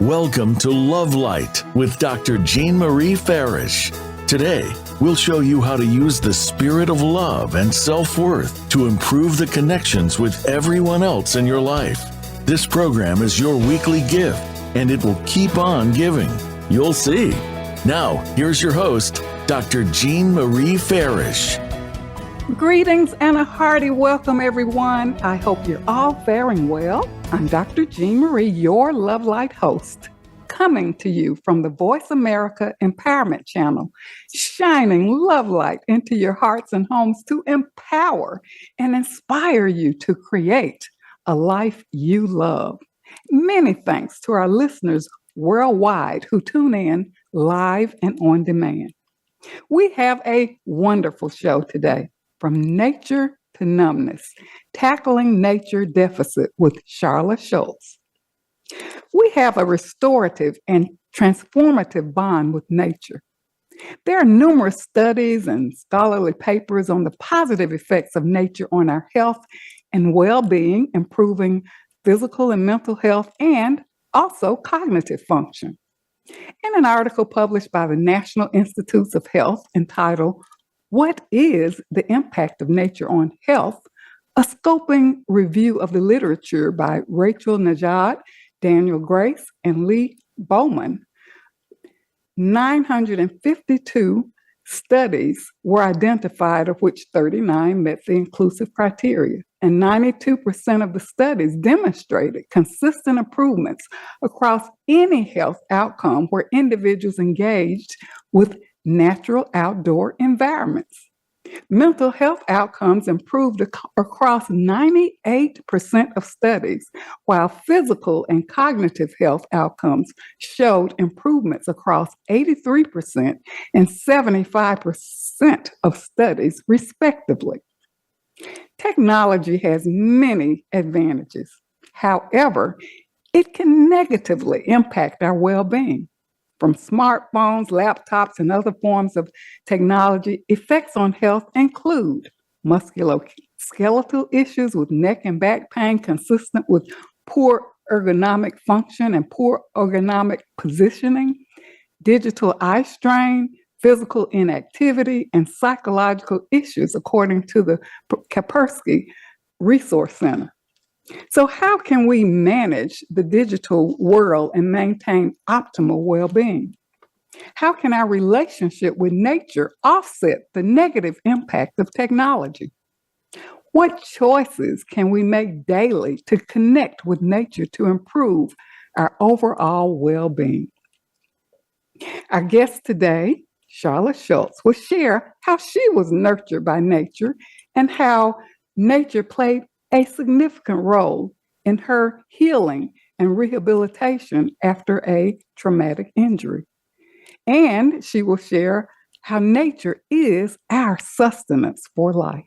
Welcome to Love Light with Dr. Jean Marie Farish. Today, we'll show you how to use the spirit of love and self-worth to improve the connections with everyone else in your life. This program is your weekly gift, and it will keep on giving. You'll see. Now, here's your host, Dr. Jean Marie Farish. Greetings and a hearty welcome, everyone. I hope you're all faring well. I'm Dr. Jean Marie, your Love Light host, coming to you from the Voice America Empowerment Channel, shining love light into your hearts and homes to empower and inspire you to create a life you love. Many thanks to our listeners worldwide who tune in live and on demand. We have a wonderful show today. From nature to numbness, tackling nature deficit with Sharla Shults. We have a restorative and transformative bond with nature. There are numerous studies and scholarly papers on the positive effects of nature on our health and well-being, improving physical and mental health, and also cognitive function. In an article published by the National Institutes of Health entitled, "What is the Impact of Nature on Health?" A scoping review of the literature by Rachel Najad, Daniel Grace, and Lee Bowman. 952 studies were identified, of which 39 met the inclusive criteria, and 92% of the studies demonstrated consistent improvements across any health outcome where individuals engaged with natural outdoor environments. Mental health outcomes improved across 98% of studies, while physical and cognitive health outcomes showed improvements across 83% and 75% of studies, respectively. Technology has many advantages. However, it can negatively impact our well-being. From smartphones, laptops, and other forms of technology, effects on health include musculoskeletal issues with neck and back pain consistent with poor ergonomic function and poor ergonomic positioning, digital eye strain, physical inactivity, and psychological issues, according to the Kaspersky Resource Center. So how can we manage the digital world and maintain optimal well-being? How can our relationship with nature offset the negative impact of technology? What choices can we make daily to connect with nature to improve our overall well-being? Our guest today, Sharla Shults, will share how she was nurtured by nature and how nature played a significant role in her healing and rehabilitation after a traumatic injury. And she will share how nature is our sustenance for life.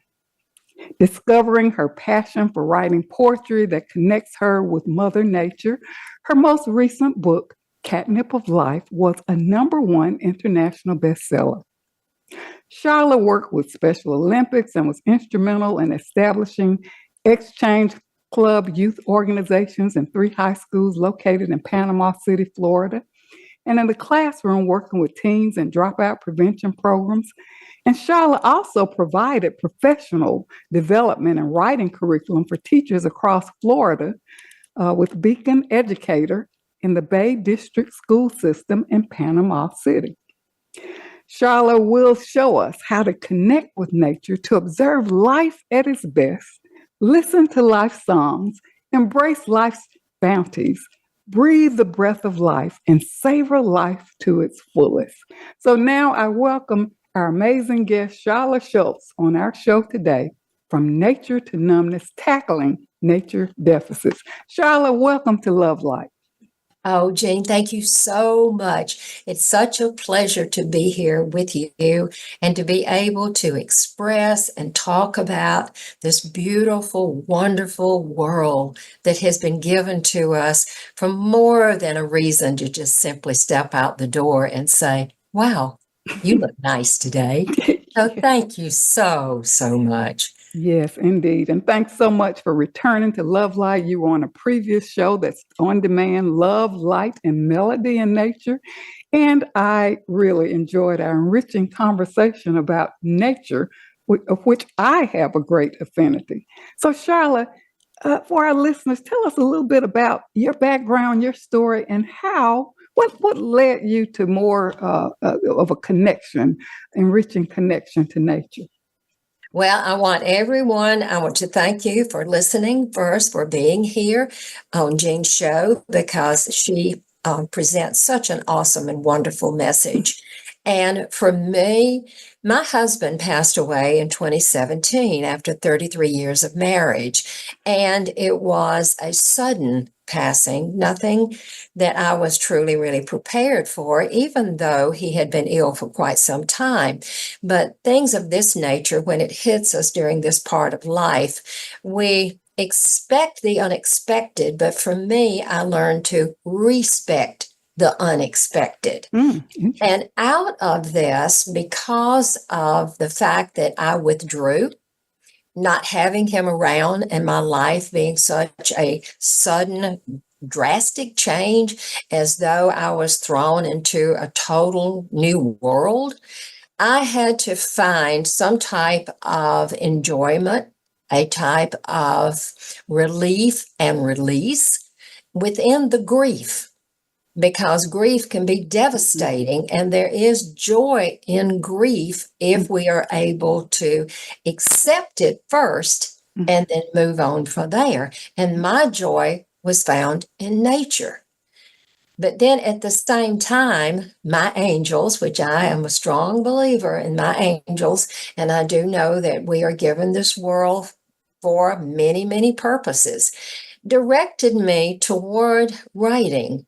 Discovering her passion for writing poetry that connects her with Mother Nature, her most recent book, Catnip of Life, was a #1 international bestseller. Sharla worked with Special Olympics and was instrumental in establishing Exchange Club youth organizations in 3 high schools located in Panama City, Florida, and in the classroom working with teens and dropout prevention programs. And Sharla also provided professional development and writing curriculum for teachers across Florida with Beacon Educator in the Bay District School System in Panama City. Sharla will show us how to connect with nature to observe life at its best, listen to life songs, embrace life's bounties, breathe the breath of life, and savor life to its fullest. So now I welcome our amazing guest, Sharla Shults, on our show today, From Nature to Numbness, Tackling Nature Deficits. Sharla, welcome to Love Light. Oh, Jean, thank you so much. It's such a pleasure to be here with you and to be able to express and talk about this beautiful, wonderful world that has been given to us for more than a reason to just simply step out the door and say, wow, you look nice today. So thank you so much. Yes, indeed. And thanks so much for returning to Love Light. You were on a previous show that's on demand, Love, Light, and Melody in Nature. And I really enjoyed our enriching conversation about nature, of which I have a great affinity. So, Sharla, for our listeners, tell us a little bit about your background, your story, and what led you to more of a connection, enriching connection to nature. Well, I want to thank you for listening first, for being here on Jean's show, because she presents such an awesome and wonderful message. And for me, my husband passed away in 2017 after 33 years of marriage. And it was a sudden passing, nothing that I was truly, really prepared for, even though he had been ill for quite some time. But things of this nature, when it hits us during this part of life, we expect the unexpected. But for me, I learned to respect the unexpected. And out of this, because of the fact that I withdrew, not having him around and my life being such a sudden, drastic change, as though I was thrown into a total new world, I had to find some type of enjoyment, a type of relief and release within the grief, because grief can be devastating, and there is joy in grief if we are able to accept it first and then move on from there. And my joy was found in nature. But then at the same time, my angels, which I am a strong believer in my angels, and I do know that we are given this world for many, many purposes, directed me toward writing,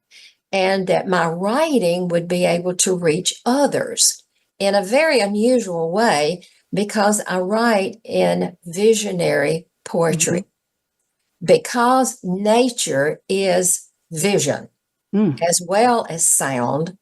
and that my writing would be able to reach others in a very unusual way, because I write in visionary poetry, because nature is vision. As well as sound,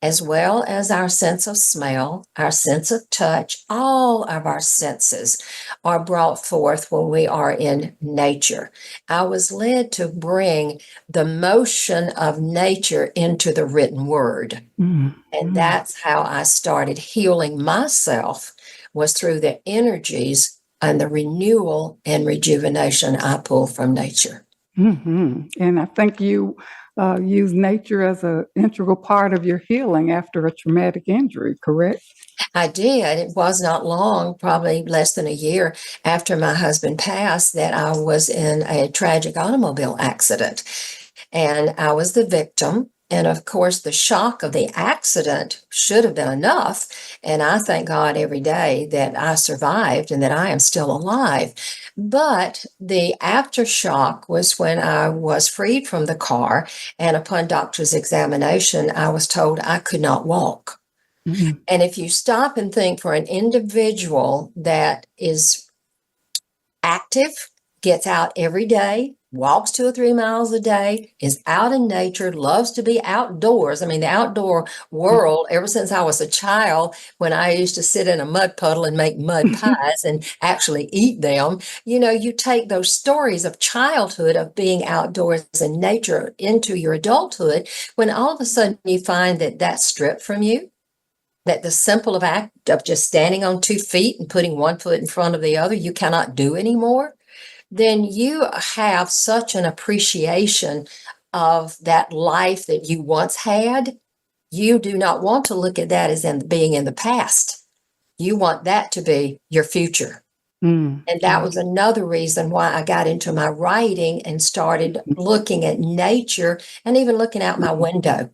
as well as our sense of smell, our sense of touch, all of our senses are brought forth when we are in nature. I was led to bring the motion of nature into the written word. And that's how I started healing myself, was through the energies and the renewal and rejuvenation I pull from nature. And I think you use nature as an integral part of your healing after a traumatic injury, correct? I did. It was not long, probably less than a year after my husband passed, that I was in a tragic automobile accident. And I was the victim. And of course, the shock of the accident should have been enough. And I thank God every day that I survived and that I am still alive. But the aftershock was when I was freed from the car. And upon doctor's examination, I was told I could not walk. And if you stop and think, for an individual that is active, gets out every day, walks 2 or 3 miles a day, is out in nature, loves to be outdoors. I mean, the outdoor world, ever since I was a child, when I used to sit in a mud puddle and make mud pies and actually eat them, you take those stories of childhood, of being outdoors in nature, into your adulthood, when all of a sudden you find that that's stripped from you, that the simple act of just standing on 2 feet and putting one foot in front of the other, you cannot do anymore, then you have such an appreciation of that life that you once had. You do not want to look at that as being in the past. You want that to be your future. And that was another reason why I got into my writing and started looking at nature, and even looking out my window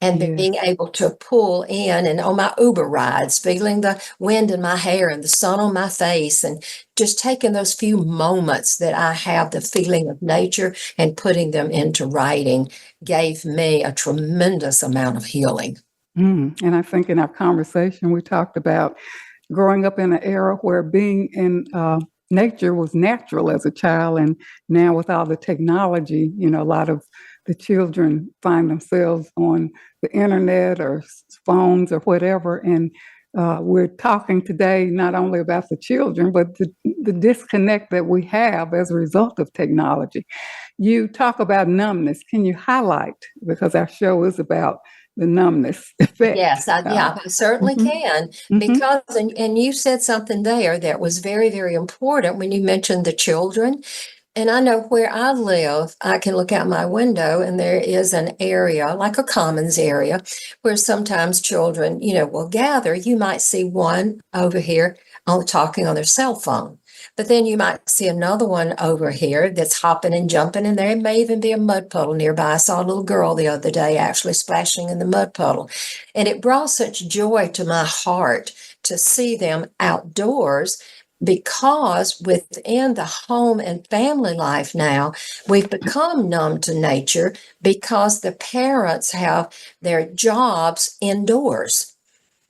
and being able to pull in, and on my Uber rides, feeling the wind in my hair and the sun on my face, and just taking those few moments that I have the feeling of nature and putting them into writing gave me a tremendous amount of healing. And I think in our conversation, we talked about growing up in an era where being in nature was natural as a child. And now with all the technology, a lot of the children find themselves on the internet or phones or whatever. And We're talking today not only about the children, but the disconnect that we have as a result of technology. You talk about numbness. Can you highlight, because our show is about the numbness effect? Yes, I certainly Mhm. can. Mhm. Because, and you said something there that was very, very important when you mentioned the children. And I know where I live, I can look out my window and there is an area, like a commons area, where sometimes children, will gather. You might see one over here talking on their cell phone. But then you might see another one over here that's hopping and jumping, and there may even be a mud puddle nearby. I saw a little girl the other day actually splashing in the mud puddle. And it brought such joy to my heart to see them outdoors, because within the home and family life now, we've become numb to nature because the parents have their jobs indoors.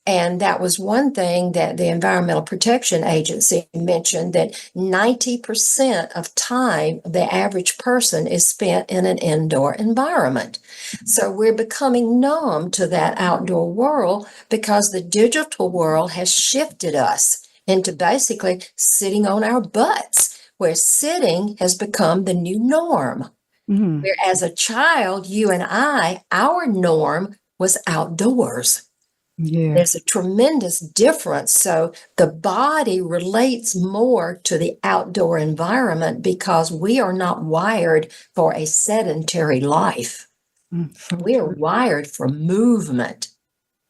And that was one thing that the Environmental Protection Agency mentioned, that 90% of time, the average person is spent in an indoor environment. So we're becoming numb to that outdoor world because the digital world has shifted us into basically sitting on our butts, where sitting has become the new norm. Mhm. Where as a child, you and I, our norm was outdoors. Yeah. There's a tremendous difference. So the body relates more to the outdoor environment because we are not wired for a sedentary life. So We are true. wired for movement.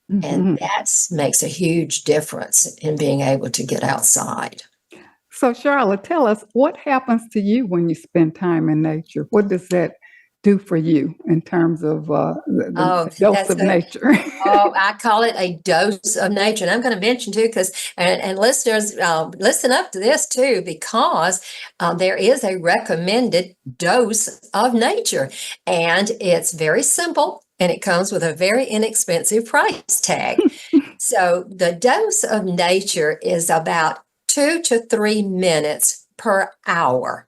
And Mhm. that makes a huge difference in being able to get outside. So, Sharla, tell us, what happens to you when you spend time in nature? What does that do for you in terms of Oh, the dose that's of nature? Oh, I call it a dose of nature. And I'm going to mention too, because, and listeners, listen up to this too, because there is a recommended dose of nature. And it's very simple, and it comes with a very inexpensive price tag. So the dose of nature is about 2 to 3 minutes per hour.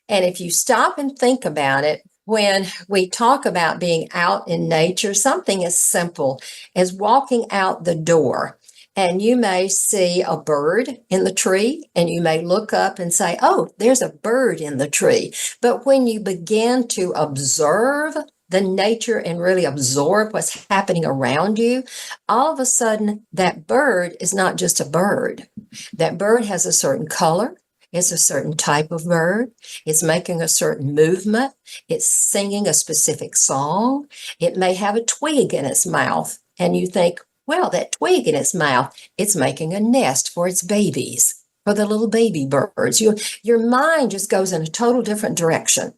And if you stop and think about it, when we talk about being out in nature, something as simple as walking out the door, and you may see a bird in the tree, and you may look up and say, oh, there's a bird in the tree. But when you begin to observe the nature and really absorb what's happening around you, all of a sudden that bird is not just a bird. That bird has a certain color. It's a certain type of bird. It's making a certain movement. It's singing a specific song. It may have a twig in its mouth, and you think, well, that twig in its mouth, it's making a nest for its babies, for the little baby birds. Your mind just goes in a total different direction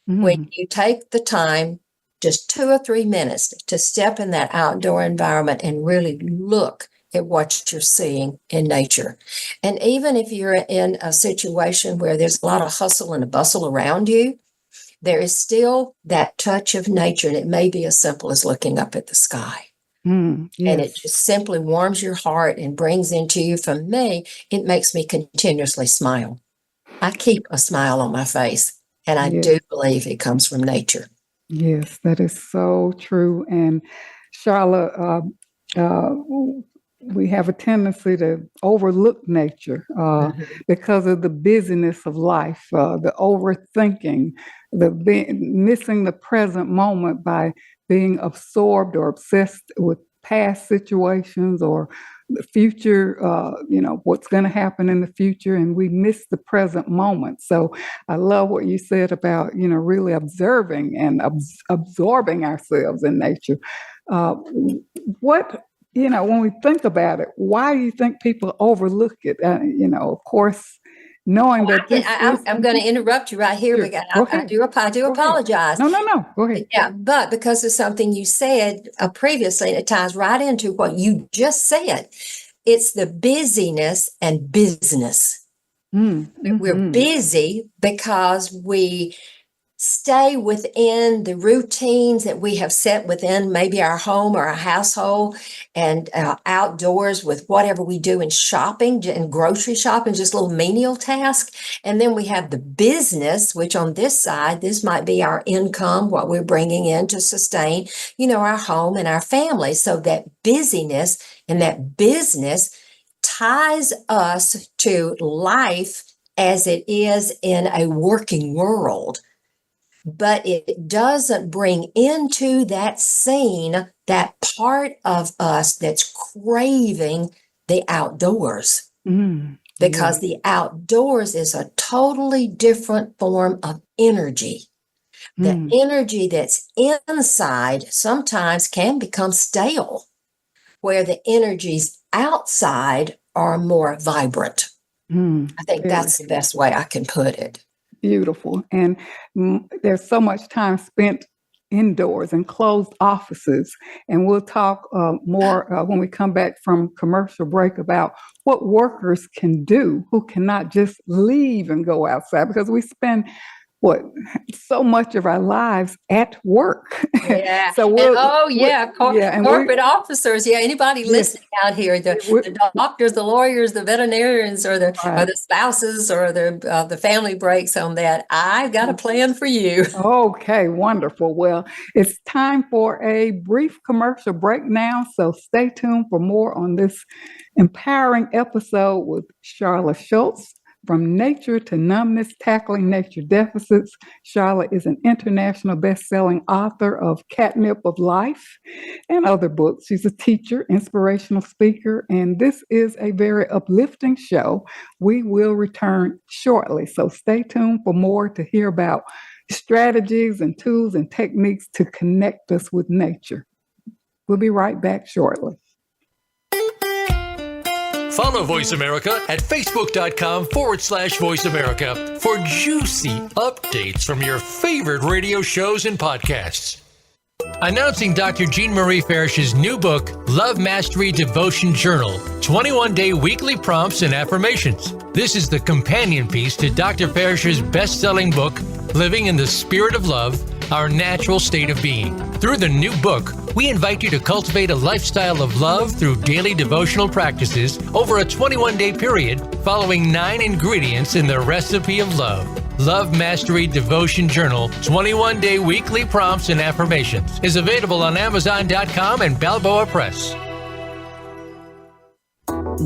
when Mhm. you take the time, just 2 or 3 minutes, to step in that outdoor environment and really look at what you're seeing in nature. And even if you're in a situation where there's a lot of hustle and bustle around you, there is still that touch of nature. And it may be as simple as looking up at the sky. And Yes. it just simply warms your heart and brings into you. For me, it makes me continuously smile. I keep a smile on my face, and I Yes. do believe it comes from nature. Yes, that is so true. And Charlotte, we have a tendency to overlook nature Mhm. because of the busyness of life, the overthinking, missing the present moment by being absorbed or obsessed with past situations or the future, what's going to happen in the future, and we miss the present moment. So I love what you said about, really observing and absorbing ourselves in nature. Uh, what, when we think about it, why do you think people overlook it? Of course, knowing that this is. I'm going to interrupt you right here, Sure. because Go I ahead. do Go ahead. apologize. No, no, no. Go ahead. Yeah, but because of something you said previously, and it ties right into what you just said. It's the busyness and business. We're Mm-hmm. busy because we stay within the routines that we have set within maybe our home or our household, and outdoors with whatever we do in shopping and grocery shopping, just little menial tasks. And then we have the business, which on this side, this might be our income, what we're bringing in to sustain, our home and our family. So that busyness and that business ties us to life as it is in a working world. But it doesn't bring into that scene that part of us that's craving the outdoors. Because the outdoors is a totally different form of energy. The energy that's inside sometimes can become stale, where the energies outside are more vibrant. I think that's the best way I can put it. Beautiful. And there's so much time spent indoors in closed offices. And we'll talk more when we come back from commercial break about what workers can do who cannot just leave and go outside, because we spend so much of our lives at work. Yeah. So corporate officers. Yeah, anybody listening out here, the doctors, the lawyers, the veterinarians, or the spouses, or the family breaks on that. I've got a plan for you. Okay, wonderful. Well, it's time for a brief commercial break now, so stay tuned for more on this empowering episode with Sharla Shults. From Nature to Numbness, Tackling Nature Deficits. Sharla is an international best-selling author of Catnip of Life and other books. She's a teacher, inspirational speaker, and this is a very uplifting show. We will return shortly, so stay tuned for more to hear about strategies and tools and techniques to connect us with nature. We'll be right back shortly. Follow Voice America at facebook.com/Voice America for juicy updates from your favorite radio shows and podcasts. Announcing Dr. Jean Marie Farish's new book, Love Mastery Devotion Journal, 21-day weekly prompts and affirmations. This is the companion piece to Dr. Farish's best-selling book, Living in the Spirit of Love, Our Natural State of Being. Through the new book, we invite you to cultivate a lifestyle of love through daily devotional practices over a 21-day period, following 9 ingredients in the recipe of love. Love Mastery Devotion Journal, 21-day weekly prompts and affirmations is available on Amazon.com and Balboa Press.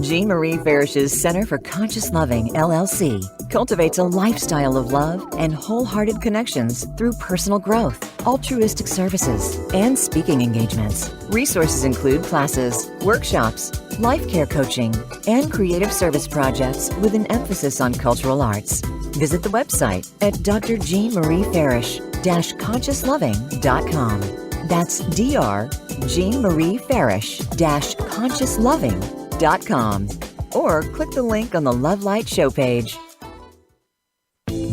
Jean Marie Farish's Center for Conscious Loving, LLC, cultivates a lifestyle of love and wholehearted connections through personal growth, altruistic services, and speaking engagements. Resources include classes, workshops, life care coaching, and creative service projects with an emphasis on cultural arts. Visit the website at drjeanmariefarish-consciousloving.com. That's drjeanmariefarish-consciousloving.com. Or click the link on the Love Light show page.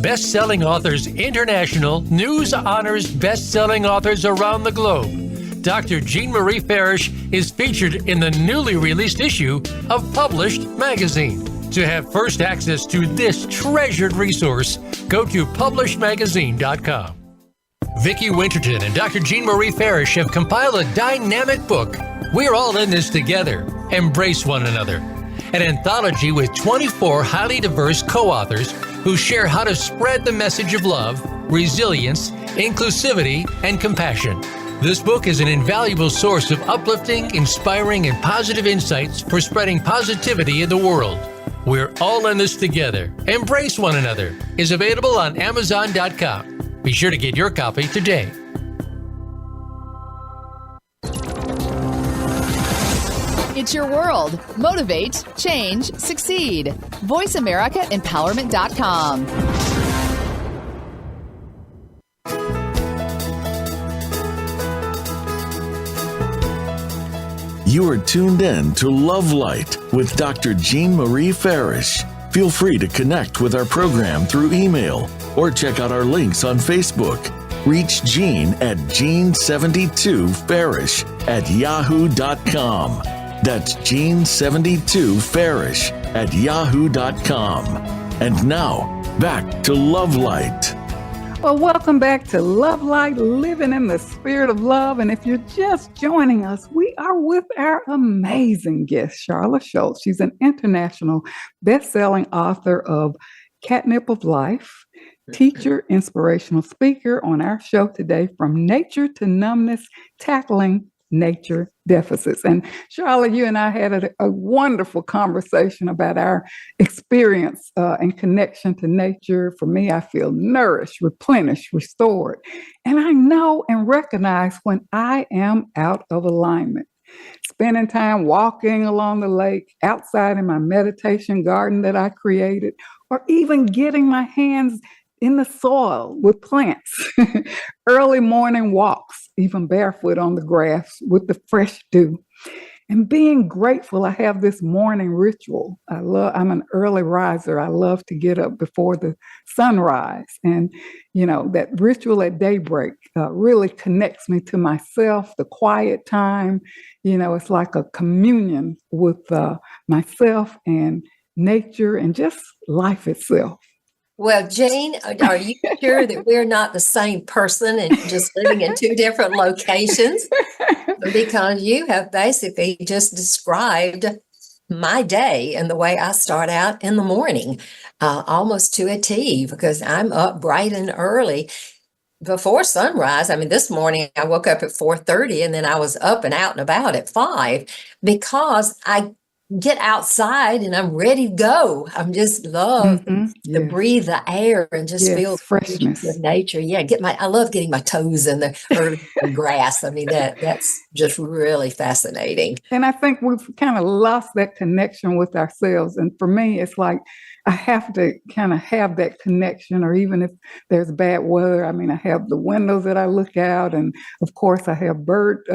Best-selling authors international news honors best-selling authors around the globe. Dr. Jean Marie Farish is featured in the newly released issue of Published magazine. To have first access to this treasured resource, go to publishedmagazine.com. Vicki Winterton and Dr. Jean Marie Farish have compiled a dynamic book, We're All in This Together, Embrace One Another, an anthology with 24 highly diverse co-authors who share how to spread the message of love, resilience, inclusivity, and compassion. This book is an invaluable source of uplifting, inspiring, and positive insights for spreading positivity in the world. We're All in This Together, Embrace One Another is available on Amazon.com. Be sure to get your copy today. It's your world. Motivate, change, succeed. VoiceAmericaEmpowerment.com. You are tuned in to Love Light with Dr. Jean Marie Farish. Feel free to connect with our program through email or check out our links on Facebook. Reach Jean at Jean72Farish@yahoo.com. That's Jean72Farish@yahoo.com. And now, back to Love Light. Well, welcome back to Love Light, Living in the Spirit of Love. And if you're just joining us, we are with our amazing guest, Sharla Shults. She's an international best-selling author of Catnip of Life, teacher, inspirational speaker on our show today, From Nature to Numbness, Tackling Nature Deficits. And Sharla, you and I had a wonderful conversation about our experience and connection to nature. For me, I feel nourished, replenished, restored. And I know and recognize when I am out of alignment. Spending time walking along the lake, outside in my meditation garden that I created, or even getting my hands in the soil with plants, early morning walks, even barefoot on the grass with the fresh dew, and being grateful. I have this morning ritual. I'm an early riser. I love to get up before the sunrise. And, that ritual at daybreak really connects me to myself, the quiet time. It's like a communion with myself and nature and just life itself. Well, Jane, are you sure that we're not the same person and just living in two different locations? Because you have basically just described my day and the way I start out in the morning, almost to a T, because I'm up bright and early before sunrise. I mean, this morning I woke up at 4:30 and then I was up and out and about at 5 because I get outside and I'm ready to go. I'm just love to breathe the air and just feel freshness of nature. Yeah, I love getting my toes in the early grass. I mean, that's just really fascinating. And I think we've kind of lost that connection with ourselves. And for me, it's like I have to kind of have that connection, or even if there's bad weather, I mean, I have the windows that I look out, and of course I have bird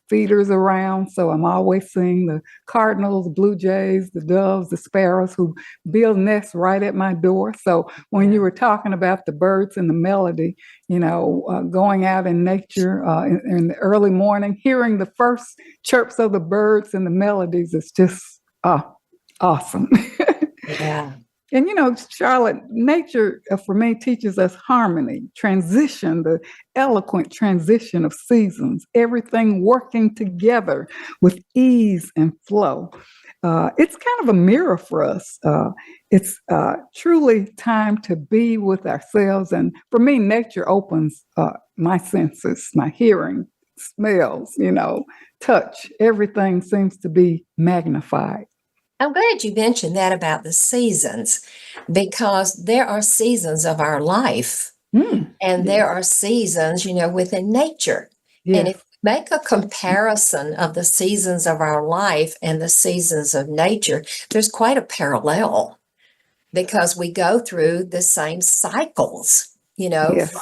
feeders around. So I'm always seeing the cardinals, blue jays, the doves, the sparrows who build nests right at my door. So when you were talking about the birds and the melody, going out in nature in the early morning, hearing the first chirps of the birds and the melodies is just awesome. Yeah. And, Charlotte, nature for me teaches us harmony, transition, the eloquent transition of seasons, everything working together with ease and flow. It's kind of a mirror for us. It's truly time to be with ourselves. And for me, nature opens my senses, my hearing, smells, touch. Everything seems to be magnified. I'm glad you mentioned that about the seasons, because there are seasons of our life and there are seasons, within nature. Yes. And if we make a comparison of the seasons of our life and the seasons of nature, there's quite a parallel, because we go through the same cycles, Yes.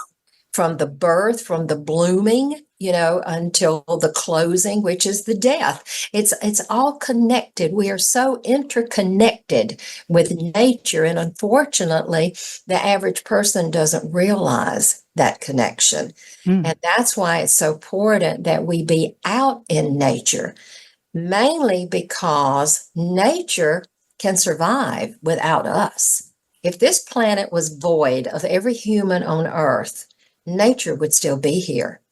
from the birth, from the blooming, until the closing, which is the death. It's all connected. We are so interconnected with nature. And unfortunately, the average person doesn't realize that connection. And that's why it's so important that we be out in nature, mainly because nature can survive without us. If this planet was void of every human on Earth, nature would still be here.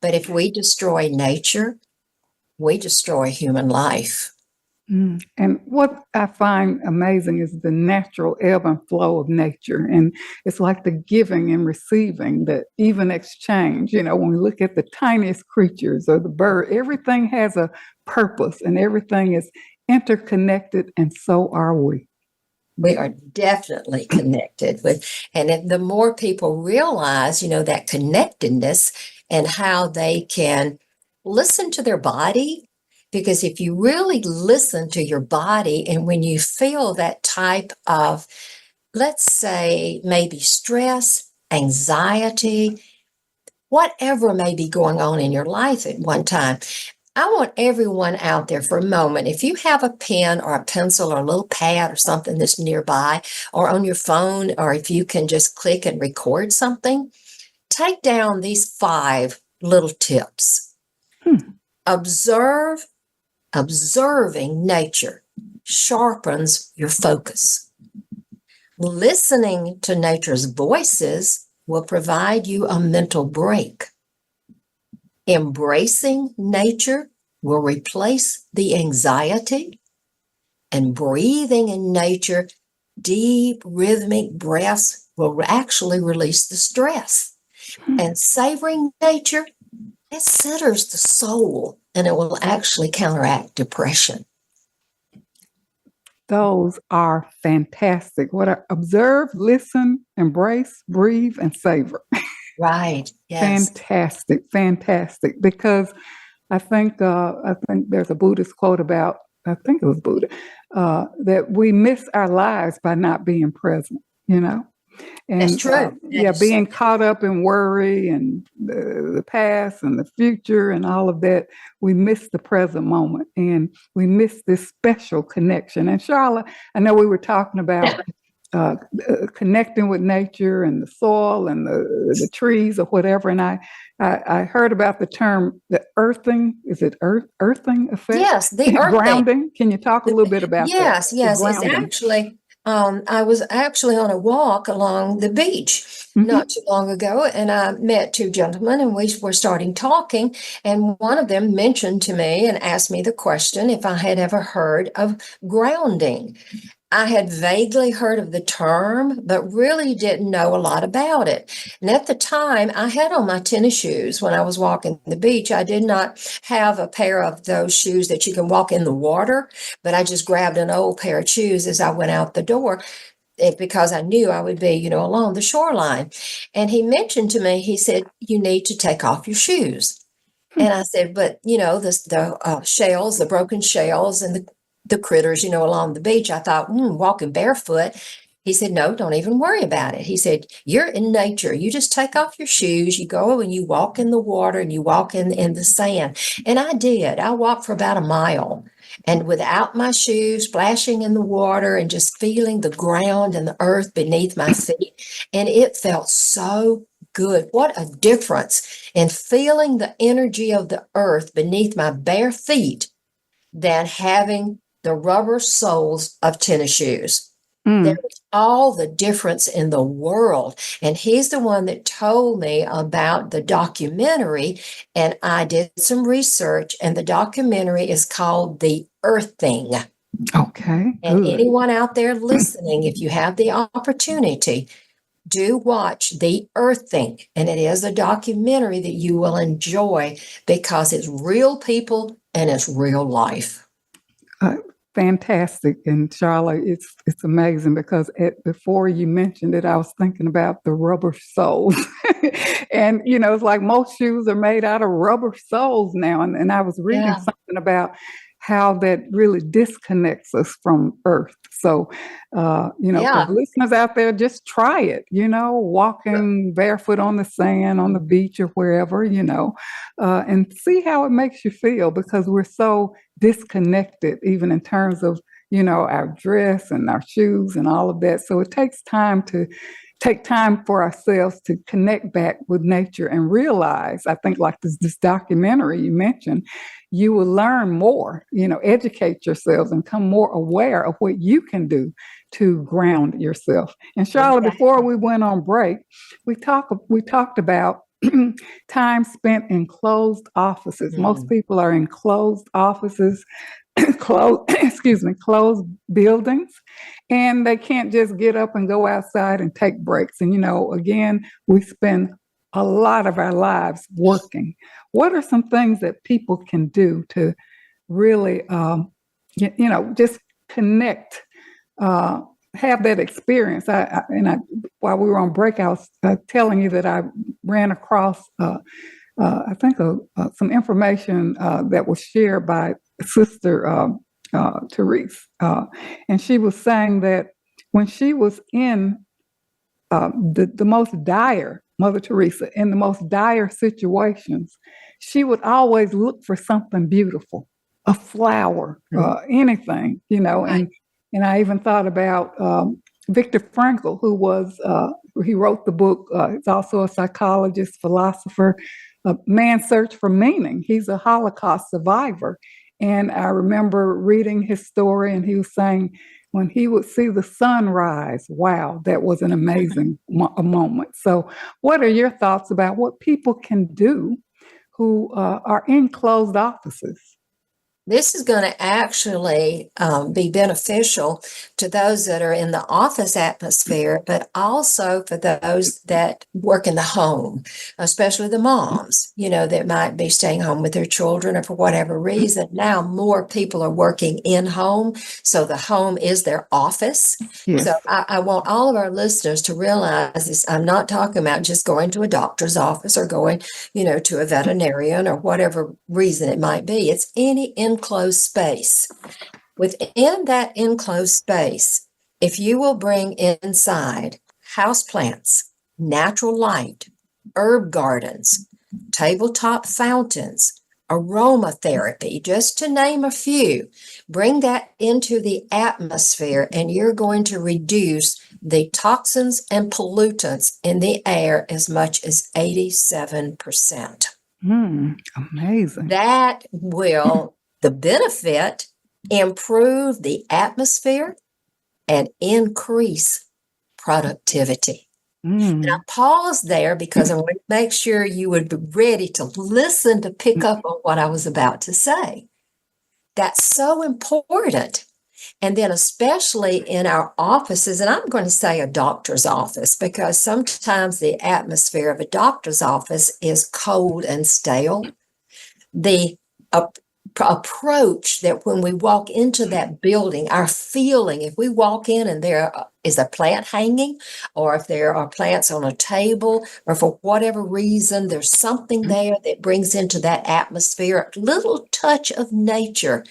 But if we destroy nature, we destroy human life. And what I find amazing is the natural ebb and flow of nature. And it's like the giving and receiving, the even exchange. When we look at the tiniest creatures or the bird, everything has a purpose and everything is interconnected, and so are we. We are definitely connected with, and the more people realize, that connectedness and how they can listen to their body, because if you really listen to your body, and when you feel that type of, let's say, maybe stress, anxiety, whatever may be going on in your life at one time, I want everyone out there for a moment. If you have a pen or a pencil or a little pad or something that's nearby, or on your phone, or if you can just click and record something, take down these 5 little tips. Observing nature sharpens your focus. Listening to nature's voices will provide you a mental break. Embracing nature will replace the anxiety, and breathing in nature, deep rhythmic breaths will actually release the stress. And savoring nature, it centers the soul, and it will actually counteract depression. Those are fantastic. What I observe, listen, embrace, breathe, and savor. Right. Yes. Fantastic, fantastic. Because I think there's a Buddhist quote about, I think it was Buddha, that we miss our lives by not being present, you know? And That's true. Being caught up in worry and the past and the future and all of that, we miss the present moment and we miss this special connection. And Sharla, I know we were talking about connecting with nature and the soil and the trees or whatever. And I heard about the term, the earthing. Is it earthing effect? Yes, the earthing. Grounding. Can you talk a little bit about that? Yes. It's actually, I was actually on a walk along the beach not too long ago, and I met two gentlemen, and we were starting talking, and one of them mentioned to me and asked me the question if I had ever heard of grounding. I had vaguely heard of the term, but really didn't know a lot about it. And at the time, I had on my tennis shoes when I was walking the beach. I did not have a pair of those shoes that you can walk in the water, but I just grabbed an old pair of shoes as I went out the door because I knew I would be, along the shoreline. And he mentioned to me, he said, you need to take off your shoes. And I said, but, the shells, the broken shells and the critters, along the beach. I thought, walking barefoot. He said, no, don't even worry about it. He said, you're in nature. You just take off your shoes. You go and you walk in the water and you walk in the sand. And I did. I walked for about a mile. And without my shoes, splashing in the water and just feeling the ground and the earth beneath my feet. And it felt so good. What a difference in feeling the energy of the earth beneath my bare feet than having the rubber soles of tennis shoes. There's all the difference in the world. And he's the one that told me about the documentary, and I did some research, and the documentary is called The Earthing. Okay. And good. anyone out there listening, if you have the opportunity, do watch The Earthing. And it is a documentary that you will enjoy because it's real people and it's real life. Fantastic. And Sharla, it's amazing because before you mentioned it, I was thinking about the rubber soles. And, it's like most shoes are made out of rubber soles now. And I was reading something about how that really disconnects us from earth. So, for listeners out there, just try it, walking barefoot on the sand, on the beach or wherever, and see how it makes you feel, because we're so disconnected, even in terms of, our dress and our shoes and all of that. So it takes time for ourselves to connect back with nature and realize, I think like this documentary you mentioned, you will learn more, educate yourselves and become more aware of what you can do to ground yourself. And Sharla, before we went on break, we talked about time spent in closed offices. Most people are in closed offices, closed buildings, and they can't just get up and go outside and take breaks. And, again, we spend a lot of our lives working. What are some things that people can do to really, just connect, have that experience? While we were on break, I was telling you that I ran across, I think, some information that was shared by Sister Therese, and she was saying that when she was in the most dire, Mother Teresa, in the most dire situations, she would always look for something beautiful, a flower, anything, and I even thought about Viktor Frankl, he wrote the book, he's also a psychologist, philosopher, Man's Search for Meaning. He's a Holocaust survivor. And I remember reading his story, and he was saying when he would see the sunrise. Wow, that was an amazing moment. So, what are your thoughts about what people can do who are in closed offices? This is going to actually be beneficial to those that are in the office atmosphere, but also for those that work in the home, especially the moms, that might be staying home with their children or for whatever reason. Now more people are working in home, so the home is their office. Yes. So I want all of our listeners to realize this. I'm not talking about just going to a doctor's office or going, to a veterinarian or whatever reason it might be. It's any enclosed space. Within that enclosed space, if you will bring inside houseplants, natural light, herb gardens, tabletop fountains, aromatherapy, just to name a few, bring that into the atmosphere and you're going to reduce the toxins and pollutants in the air as much as 87%. Amazing. That will, the benefit, improve the atmosphere and increase productivity. And I pause there because I want to make sure you would be ready to listen to pick up on what I was about to say. That's so important. And then especially in our offices, and I'm going to say a doctor's office, because sometimes the atmosphere of a doctor's office is cold and stale. The approach that when we walk into that building, our feeling, if we walk in and there is a plant hanging, or if there are plants on a table, or for whatever reason, there's something there that brings into that atmosphere a little touch of nature,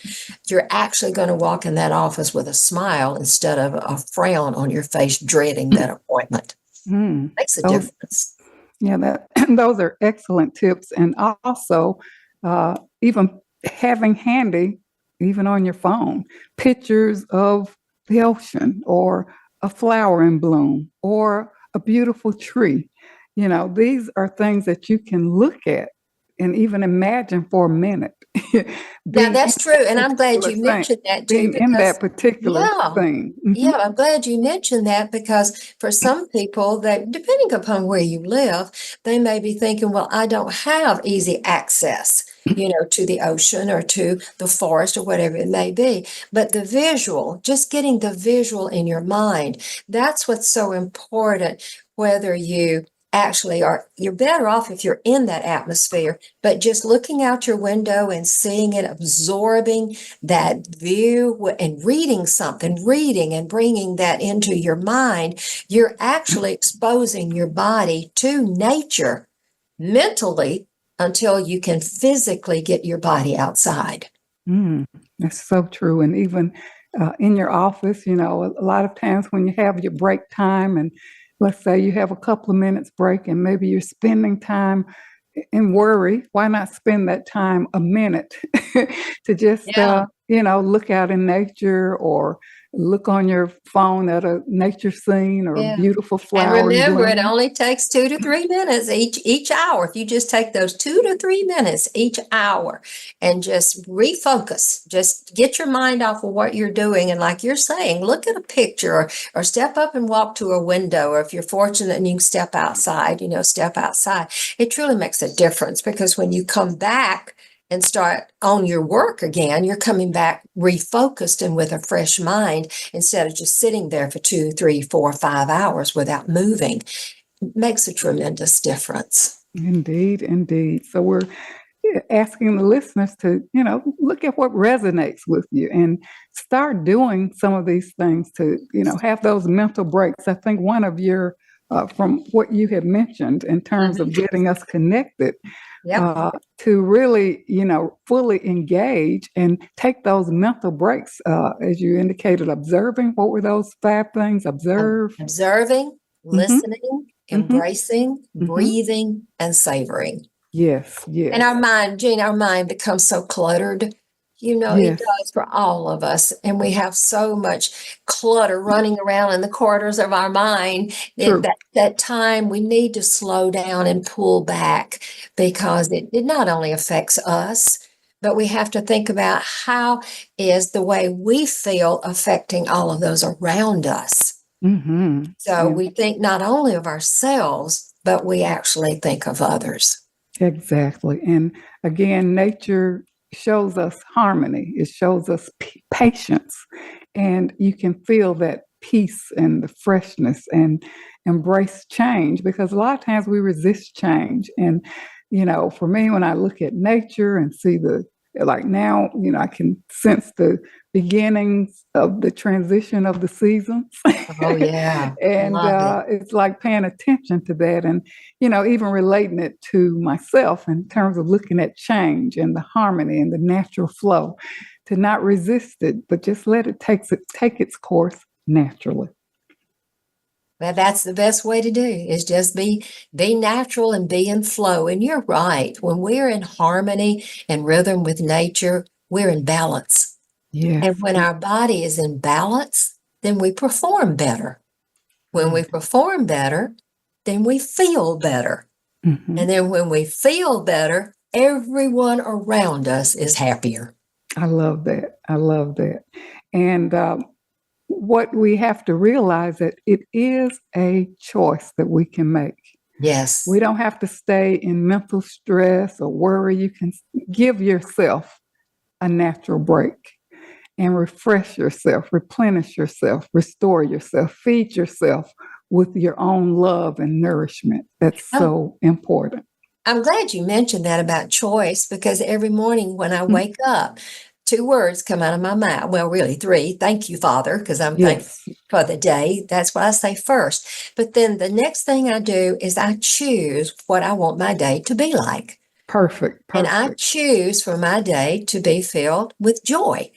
you're actually going to walk in that office with a smile instead of a frown on your face, dreading that appointment. Makes a difference. Yeah, those are excellent tips. And also, even having handy, even on your phone, pictures of the ocean or a flower in bloom or a beautiful tree. These are things that you can look at and even imagine for a minute. Now, that's true. And I'm glad you mentioned that too. Being in that particular thing. Yeah, I'm glad you mentioned that, because for some people, that depending upon where you live, they may be thinking, well, I don't have easy access, to the ocean or to the forest or whatever it may be. But the visual, just getting the visual in your mind, that's what's so important, whether you actually you're better off if you're in that atmosphere, but just looking out your window and seeing it, absorbing that view and reading and bringing that into your mind, you're actually exposing your body to nature mentally until you can physically get your body outside. That's so true. And even in your office, a lot of times when you have your break time, and let's say you have a couple of minutes break and maybe you're spending time in worry, why not spend that time a minute to just, look out in nature or look on your phone at a nature scene or a beautiful flower. And remember, it only takes 2 to 3 minutes each hour. If you just take those 2 to 3 minutes each hour and just refocus, just get your mind off of what you're doing. And like you're saying, look at a picture or step up and walk to a window. Or if you're fortunate and you can step outside, step outside. It truly makes a difference, because when you come back and start on your work again, you're coming back refocused and with a fresh mind instead of just sitting there for 2, 3, 4, 5 hours without moving. It makes a tremendous difference. Indeed. So we're asking the listeners to, look at what resonates with you and start doing some of these things to, have those mental breaks. I think one of your, from what you had mentioned in terms of getting us connected, to really, fully engage and take those mental breaks, as you indicated, observing. What were those 5 things? Observing, listening, embracing, breathing, and savoring. Yes. And our mind, Jean, becomes so cluttered. It does for all of us. And we have so much clutter running around in the corners of our mind. That time we need to slow down and pull back, because it not only affects us, but we have to think about how is the way we feel affecting all of those around us. Mm-hmm. So Yeah, we think not only of ourselves, but we actually think of others. exactly. And again, nature shows us harmony. It shows us patience. And you can feel that peace and the freshness and embrace change, because a lot of times we resist change. And, for me, when I look at nature and see like now, I can sense the beginnings of the transition of the seasons. Oh, yeah. And Love it. it's like paying attention to that, and even relating it to myself in terms of looking at change and the harmony and the natural flow, to not resist it, but just let it take its course naturally. Well, that's the best way to do, is just be natural and be in flow. And you're right. When we're in harmony and rhythm with nature, we're in balance. Yes. And when our body is in balance, then we perform better. When we perform better, then we feel better. Mm-hmm. And then when we feel better, everyone around us is happier. I love that. I love that. And what we have to realize that it is a choice that we can make. Yes. We don't have to stay in mental stress or worry. You can give yourself a natural break and refresh yourself, replenish yourself, restore yourself, feed yourself with your own love and nourishment. That's so important. I'm glad you mentioned that about choice, because every morning when I wake up, 2 words come out of my mouth. Well, really 3. Thank you, Father, because I'm thankful for the day. That's what I say first. But then the next thing I do is I choose what I want my day to be like. Perfect. And I choose for my day to be filled with joy.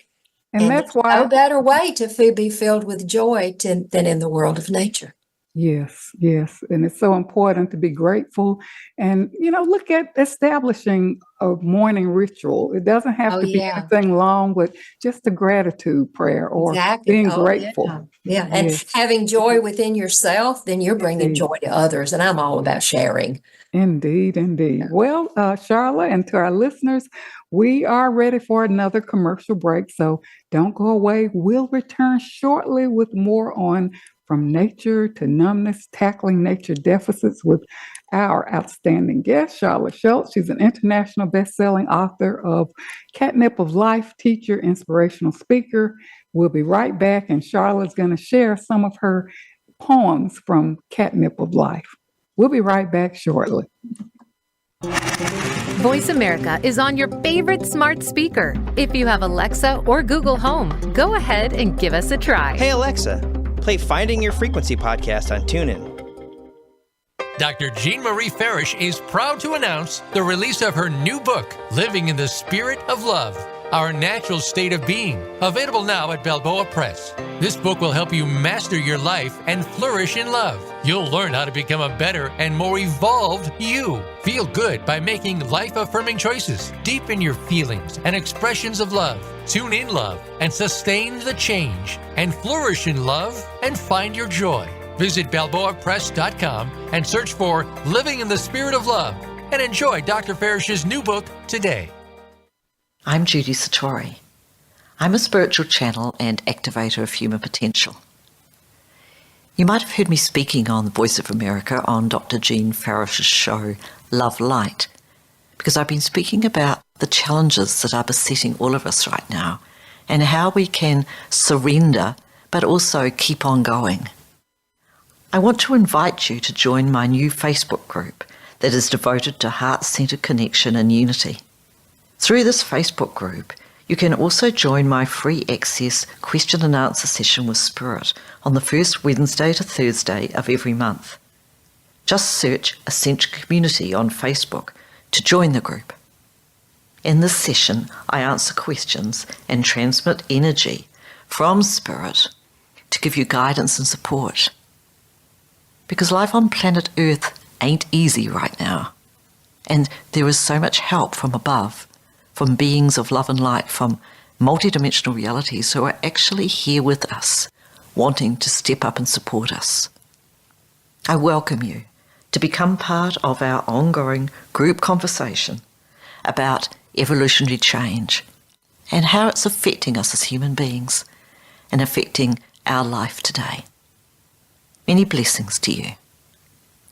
And that's why no better way to be filled with joy than in the world of nature. Yes, yes. And it's so important to be grateful and, look at establishing a morning ritual. It doesn't have to be anything long, but just a gratitude prayer or being grateful. Yeah. And having joy within yourself, then you're bringing joy to others. And I'm all about sharing. Indeed, indeed. Yeah. Well, Sharla, and to our listeners, we are ready for another commercial break. So don't go away. We'll return shortly with more on From Nature to Numbness, Tackling Nature Deficits, with our outstanding guest, Sharla Shults. She's an international best-selling author of Catnip of Life, teacher, inspirational speaker. We'll be right back, and Sharla's going to share some of her poems from Catnip of Life. We'll be right back shortly. Voice America is on your favorite smart speaker. If you have Alexa or Google Home, go ahead and give us a try. Hey, Alexa, play Finding Your Frequency podcast on TuneIn. Dr. Jean Marie Farish is proud to announce the release of her new book, Living in the Spirit of Love, Our Natural State of Being, available now at Balboa Press. This book will help you master your life and flourish in love. You'll learn how to become a better and more evolved you. Feel good by making life-affirming choices. Deepen your feelings and expressions of love. Tune in love and sustain the change. And flourish in love and find your joy. Visit BalboaPress.com and search for Living in the Spirit of Love and enjoy Dr. Farish's new book today. I'm Judy Satori. I'm a spiritual channel and activator of human potential. You might have heard me speaking on the Voice of America on Dr. Jean Farish's show, Love Light, because I've been speaking about the challenges that are besetting all of us right now and how we can surrender but also keep on going. I want to invite you to join my new Facebook group that is devoted to heart-centered connection and unity. Through this Facebook group, you can also join my free access question and answer session with Spirit on the first Wednesday to Thursday of every month. Just search Essential Community on Facebook to join the group. In this session, I answer questions and transmit energy from Spirit to give you guidance and support. Because life on planet Earth ain't easy right now. And there is so much help from above, from beings of love and light, from multidimensional realities who are actually here with us, wanting to step up and support us. I welcome you to become part of our ongoing group conversation about evolutionary change, and how it's affecting us as human beings and affecting our life today. Many blessings to you.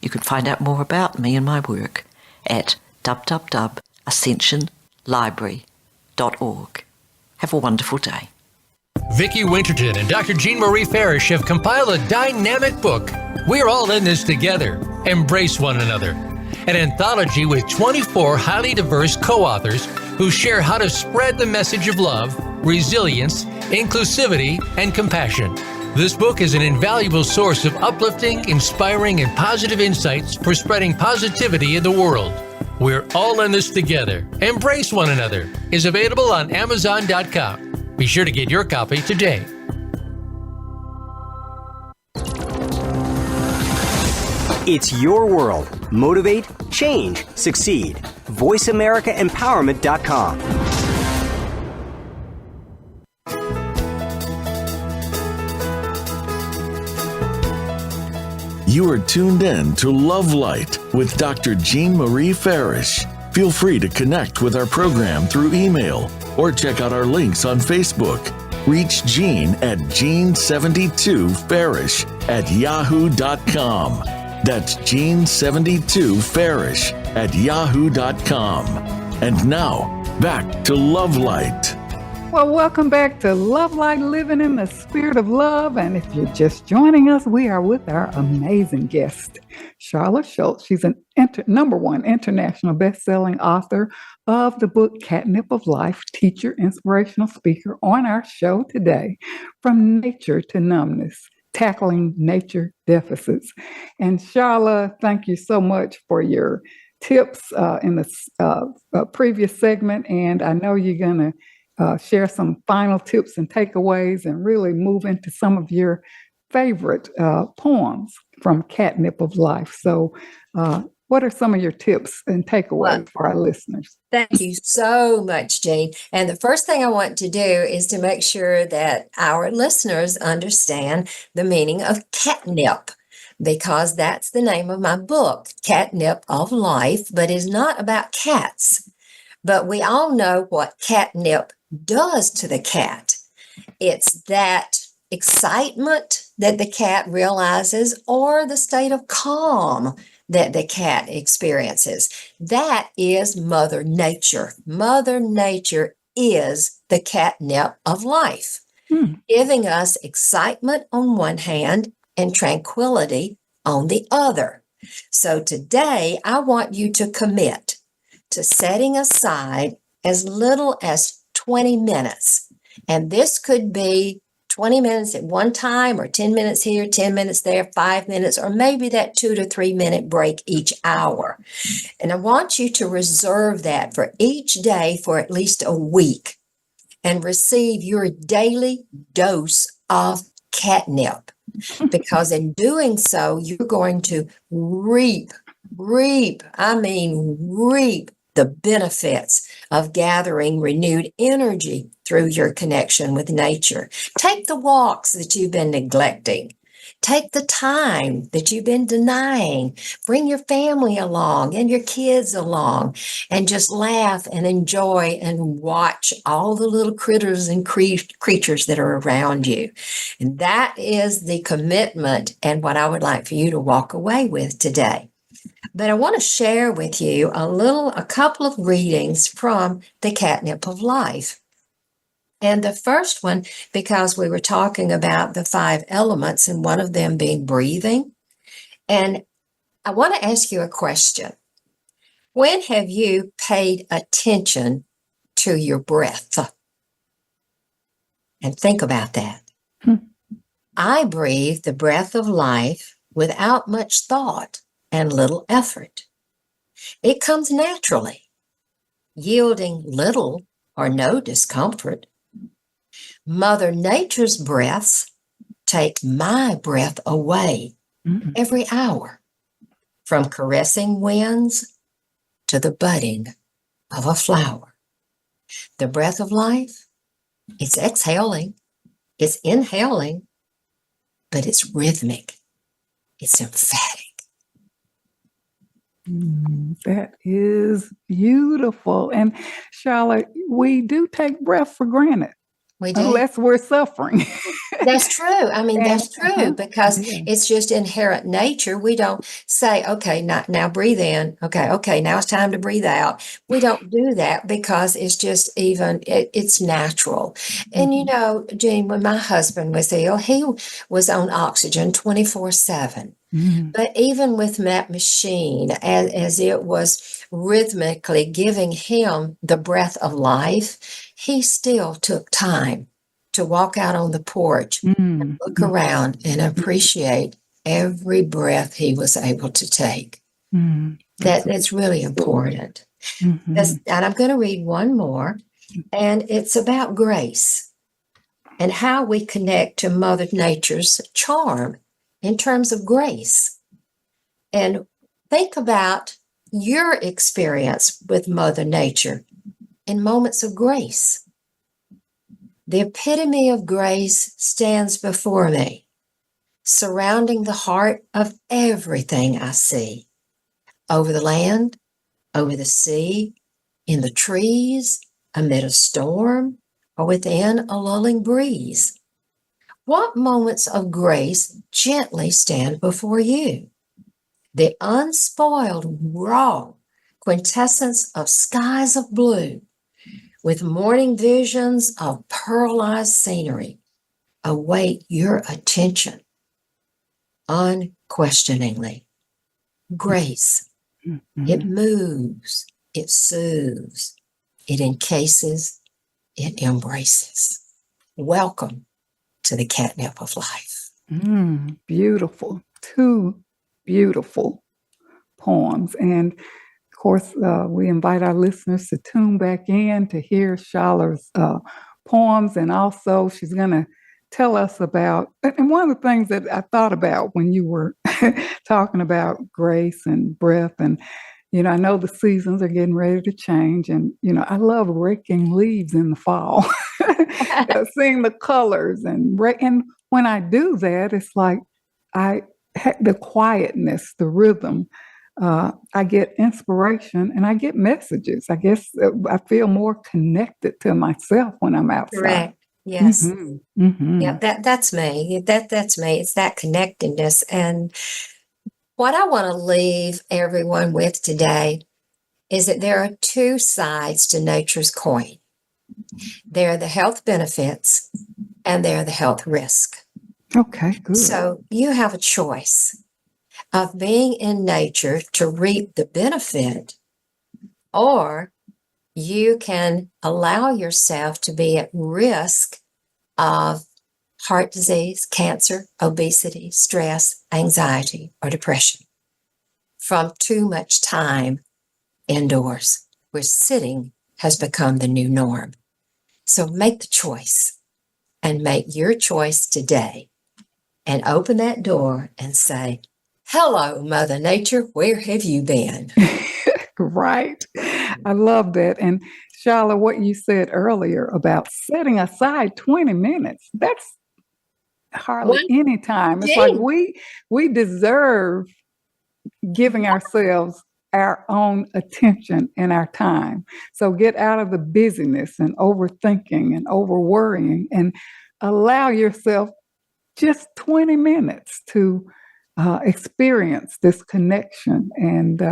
You can find out more about me and my work at www.ascensionlibrary.org. Have a wonderful day. Vicki Winterton and Dr. Jean Marie Farish have compiled a dynamic book, We're All in This Together, Embrace One Another, an anthology with 24 highly diverse co-authors who share how to spread the message of love, resilience, inclusivity, and compassion. This book is an invaluable source of uplifting, inspiring, and positive insights for spreading positivity in the world. We're All in This Together, Embrace One Another is available on Amazon.com. Be sure to get your copy today. It's your world. Motivate, change, succeed. VoiceAmericaEmpowerment.com. You are tuned in to Love Light with Dr. Jean Marie Farish. Feel free to connect with our program through email or check out our links on Facebook. Reach Jean at Jean72Farish@yahoo.com. That's Jean72Farish@yahoo.com. And now, back to Love Light. Well, welcome back to Love Light, living in the spirit of love. And if you're just joining us, we are with our amazing guest, Sharla Shults. She's an #1 international best-selling author of the book Catnip of Life, teacher, inspirational speaker on our show today, From Nature to Numbness, Tackling Nature Deficits. And Sharla, thank you so much for your tips in the previous segment. And I know you're going to share some final tips and takeaways and really move into some of your favorite poems from Catnip of Life. So what are some of your tips and takeaways for our listeners? Thank you so much, Jean. And the first thing I want to do is to make sure that our listeners understand the meaning of catnip, because that's the name of my book, Catnip of Life, but is not about cats. But we all know what catnip does to the cat. It's that excitement that the cat realizes, or the state of calm that the cat experiences. That is Mother Nature. Mother Nature is the catnip of life, giving us excitement on one hand and tranquility on the other. So today, I want you to commit to setting aside as little as 20 minutes. And this could be 20 minutes at one time, or 10 minutes here, 10 minutes there, 5 minutes, or maybe that 2 to 3 minute break each hour. And I want you to reserve that for each day for at least a week and receive your daily dose of catnip. Because in doing so, you're going to reap the benefits of gathering renewed energy through your connection with nature. Take the walks that you've been neglecting. Take the time that you've been denying. Bring your family along and your kids along, and just laugh and enjoy and watch all the little critters and creatures that are around you. And that is the commitment and what I would like for you to walk away with today. But I want to share with you a couple of readings from the Catnip of Life. And the first one, because we were talking about the 5 elements and one of them being breathing. And I want to ask you a question. When have you paid attention to your breath? And think about that. I breathe the breath of life without much thought and little effort. It comes naturally, yielding little or no discomfort. Mother Nature's breaths take my breath away every hour, from caressing winds to the budding of a flower. The breath of life, it's exhaling, it's inhaling, but it's rhythmic, it's emphatic. That is beautiful. And Charlotte, we do take breath for granted We do. unless we're suffering. That's true. I mean, that's true because Yeah. it's just inherent nature. We don't say, okay, now breathe in. Okay, now it's time to breathe out. We don't do that because it's just it's natural. And you know, Jean, when my husband was ill, he was on oxygen 24/7. But even with that machine, as it was rhythmically giving him the breath of life, he still took time to walk out on the porch and look around and appreciate every breath he was able to take. That's really important. And I'm going to read one more, and it's about grace and how we connect to Mother Nature's charm in terms of grace. And think about your experience with Mother Nature in moments of grace. The epitome of grace stands before me, surrounding the heart of everything I see, over the land, over the sea, in the trees, amid a storm, or within a lulling breeze. What moments of grace gently stand before you? The unspoiled, raw quintessence of skies of blue, with morning visions of pearlized scenery, await your attention unquestioningly. Grace, it moves, it soothes, it encases, it embraces. Welcome to the Catnip of Life. Beautiful. Two beautiful poems. And of course, we invite our listeners to tune back in to hear Sharla's poems. And also, she's going to tell us about, and one of the things that I thought about when you were talking about grace and breath, and, you know, I know the seasons are getting ready to change. And, you know, I love raking leaves in the fall, seeing the colors. And when I do that, it's like the quietness, the rhythm, I get inspiration and I get messages. I guess I feel more connected to myself when I'm outside. Correct. Yes. Yeah, that's me. That's me. It's that connectedness. And what I want to leave everyone with today is that there are two sides to nature's coin. There are the health benefits and there are the health risk. Okay, good. So you have a choice of being in nature to reap the benefit, or you can allow yourself to be at risk of heart disease, cancer, obesity, stress, anxiety, or depression from too much time indoors, where sitting has become the new norm. So make the choice, and make your choice today, and open that door and say, hello, Mother Nature, where have you been? Right. I love that. And Sharla, what you said earlier about setting aside 20 minutes, that's hardly any time. It's like we deserve giving ourselves our own attention and our time. So get out of the busyness and overthinking and over worrying, and allow yourself just 20 minutes to experience this connection and,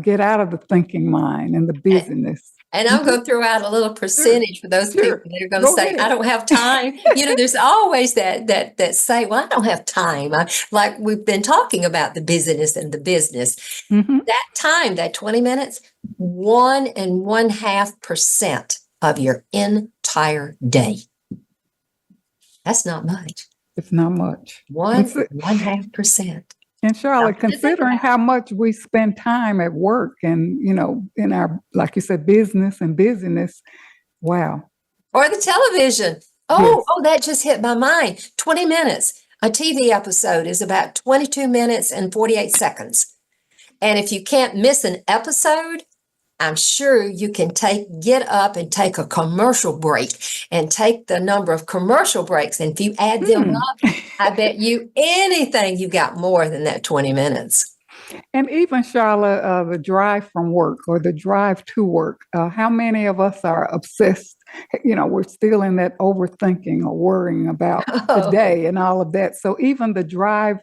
get out of the thinking mind and the busyness. And I'm going to throw out a little percentage for those people that are going to say, ahead. I don't have time. There's always that say, well, I don't have time. Like we've been talking about the busyness and the business. That time, that 20 minutes, 1.5% of your entire day. That's not much. It's not much. 1.5%. And Charlotte, considering how much we spend time at work and, in our, like you said, business and busyness, wow. Or the television. Oh, that just hit my mind. 20 minutes. A TV episode is about 22 minutes and 48 seconds. And if you can't miss an episode, I'm sure you can get up and take a commercial break and take the number of commercial breaks. And if you add them up, I bet you anything you got more than that 20 minutes. And even, Charla, the drive from work or the drive to work, how many of us are obsessed? We're still in that overthinking or worrying about the day and all of that. So even the drive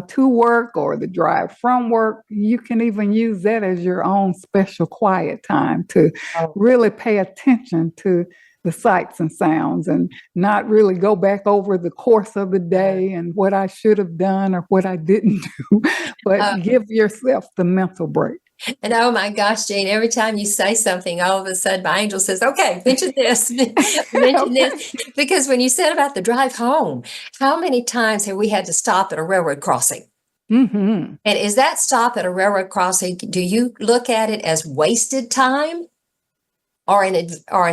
to work or the drive from work, you can even use that as your own special quiet time to really pay attention to the sights and sounds and not really go back over the course of the day and what I should have done or what I didn't do, but give yourself the mental break. And oh my gosh, Jane, every time you say something, all of a sudden my angel says, okay, mention this, mention this. Because when you said about the drive home, how many times have we had to stop at a railroad crossing? Mm-hmm. And is that stop at a railroad crossing, do you look at it as wasted time or an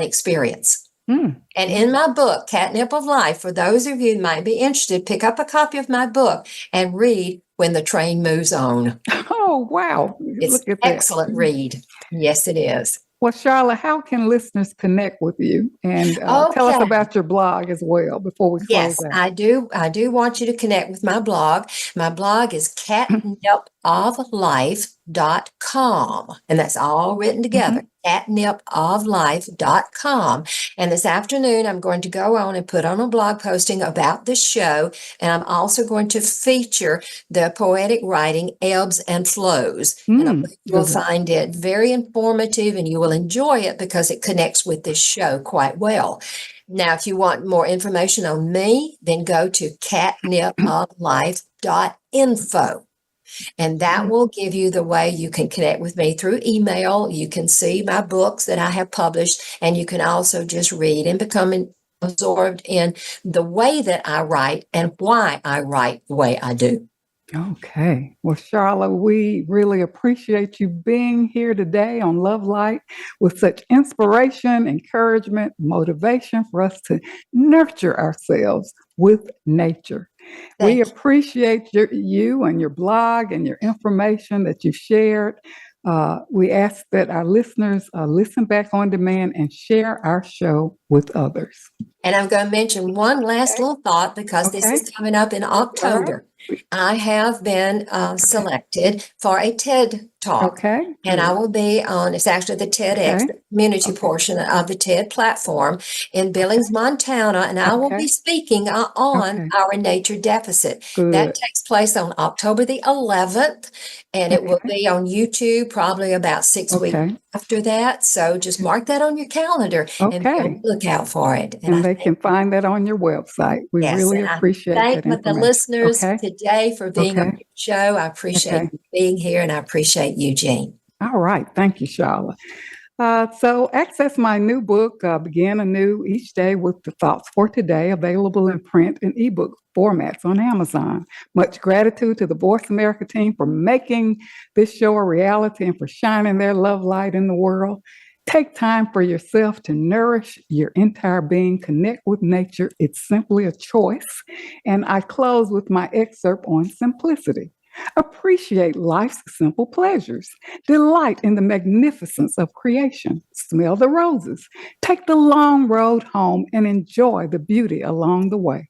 experience? Mm. And in my book, Catnip of Life, for those of you who might be interested, pick up a copy of my book and read When the Train Moves On. Oh, wow. It's Look at an excellent read. Yes, it is. Well, Sharla, how can listeners connect with you? And tell us about your blog as well before we close out. I do want you to connect with my blog. My blog is catnipoflife.com. And that's all written together. catnipoflife.com. And this afternoon, I'm going to go on and put on a blog posting about this show. And I'm also going to feature the poetic writing Ebbs and Flows. And you'll find it very informative and you will enjoy it because it connects with this show quite well. Now, if you want more information on me, then go to catnipoflife.info. And that will give you the way you can connect with me through email. You can see my books that I have published, and you can also just read and become absorbed in the way that I write and why I write the way I do. Okay. Well, Sharla, we really appreciate you being here today on Love Light with such inspiration, encouragement, motivation for us to nurture ourselves with nature. We appreciate you and your blog and your information that you've shared. We ask that our listeners listen back on demand and share our show with others. And I'm going to mention one last little thought because this is coming up in October. I have been selected for a TED Talk. Okay. And I will be on, it's actually the TEDx community portion of the TED platform in Billings, Montana. And I will be speaking on our nature deficit. Good. That takes place on October the 11th. And it will be on YouTube probably about 6 weeks after that. So just mark that on your calendar and look out for it. And they can find that on your website. We really appreciate that. Thank the listeners today for being on the show. I appreciate you being here and I appreciate you, Jean. All right. Thank you, Sharla. So access my new book, Begin Anew Each Day with the Thoughts for Today, available in print and ebook formats on Amazon. Much gratitude to the Voice America team for making this show a reality and for shining their love light in the world. Take time for yourself to nourish your entire being. Connect with nature. It's simply a choice. And I close with my excerpt on simplicity. Appreciate life's simple pleasures. Delight in the magnificence of creation. Smell the roses. Take the long road home and enjoy the beauty along the way.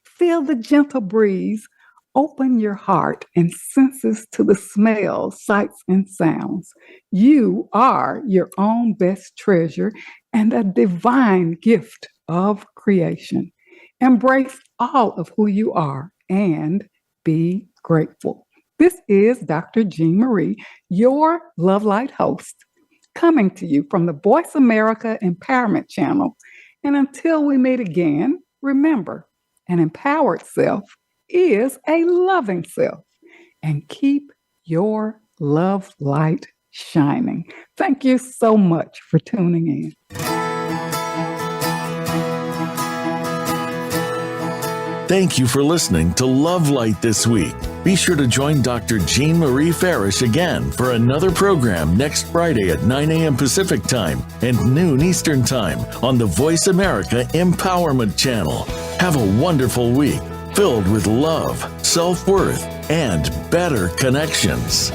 Feel the gentle breeze. Open your heart and senses to the smells, sights, and sounds. You are your own best treasure and a divine gift of creation. Embrace all of who you are and be grateful. This is Dr. Jean Marie, your Love Light host, coming to you from the Voice America Empowerment Channel. And until we meet again, remember, an empowered self is a loving self. And keep your love light shining. Thank you so much for tuning in. Thank you for listening to Love Light this week. Be sure to join Dr. Jean Marie Farish again for another program next Friday at 9 a.m. Pacific Time and noon Eastern Time on the Voice America Empowerment Channel. Have a wonderful week filled with love, self-worth, and better connections.